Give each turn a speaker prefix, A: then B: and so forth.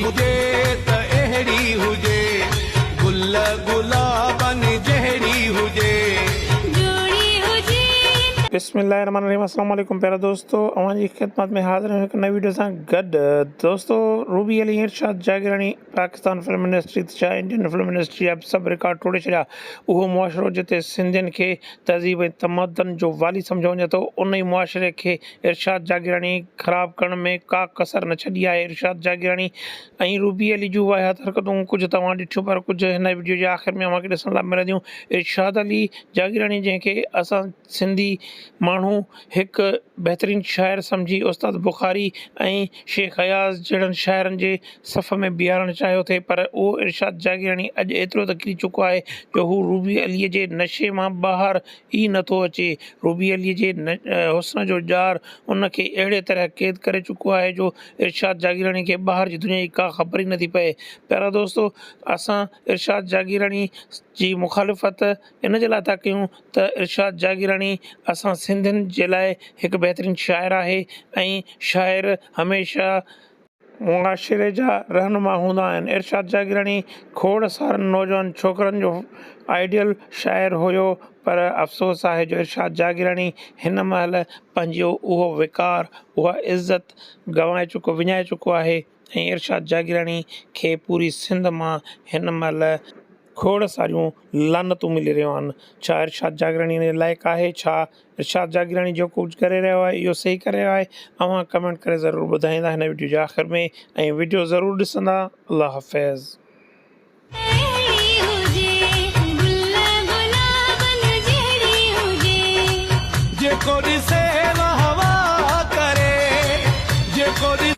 A: हुजे त अहिड़ी हुजे, गुल गुलाबन जहिड़ी हुजे।
B: बिस्मिल्लाहिर्रहमानिर्रहीम। अस्सलाम वालेकुम प्यारा दोस्तों, अवांजी खिदमत में हाज़िर हूं एक नई वीडियो सां गॾु। दोस्तों, रूबी अली इरशाद जागरानी पाकिस्तान फिल्म इंडस्ट्री छा इंडियन फिल्म इंडस्ट्री अब सभु रिकॉर्ड तोड़े छॾिया। उहो मुआशिरो जिते सिंधियुनि खे तहज़ीब ऐं तमदन जो वाली सम्झो वञे थो, उन ई मुआशिरे खे इरशाद जागरानी ख़राबु करण में का कसर न छॾी आहे। इरशाद जागरानी ऐं रूबी अली जूं वाहियात हरकतूं कुझु तव्हां ॾिठियूं, पर कुझु हिन वीडियो जे आख़िर में अव्हांखे ॾिसण लाइ मिलंदियूं। इरशाद अली जागरानी, जंहिंखे असां सिंधी माण्हू हिकु बहितरीनु शाइर सम्झी उस्ताद बुखारी ऐं शेख अयाज़ जहिड़नि शाइरनि जे सफ़ में बीहारणु चाहियो थे, पर उहो इरशाद जागरानी अॼु एतिरो त किरी चुको आहे जो हू रूबी अलीअ जे नशे मां ॿाहिरि ई नथो अचे। रूबी अलीअ जे हुस्न जो ॼार उनखे अहिड़े तरह क़ैद करे चुको आहे जो इरशाद जागरानी खे ॿाहिरि जी दुनिया जी का ख़बर ई नथी पए। प्यारा दोस्तो, असां इरशाद जागरानी जी मुखालिफ़त इन जे लाइ था कयूं त इरशाद जागरानी असां सिंधियुनि जे लाइ हिकु बहितरीनु शाइर आहे ऐं शाइर हमेशह मुआशिरे जा रहनुमा हूंदा आहिनि। इरशाद जागरानी खोड़ सारनि नौजवान छोकिरनि जो आइडियल शाइर हुयो, पर अफ़सोस आहे जो इरशाद जागरानी हिन महिल पंहिंजो उहो विकार, उहा इज़त विञाए चुको आहे ऐं इरशाद जागरानी खे पूरी सिंध मां हिन महिल खोड़ सारियूं लानतूं मिली रहियूं आहिनि। छा इरशाद जागरानी जे लाइक़ु आहे? छा इरशाद जागरानी जो कुझु करे रहियो आहे इहो सही करे रहियो आहे? अव्हां कमेंट करे ज़रूरु ॿुधाईंदा हिन वीडियो जे आख़िर में, ऐं वीडियो ज़रूरु ॾिसंदा। अल्लाह हाफ़िज़।
A: जेको ॾिसे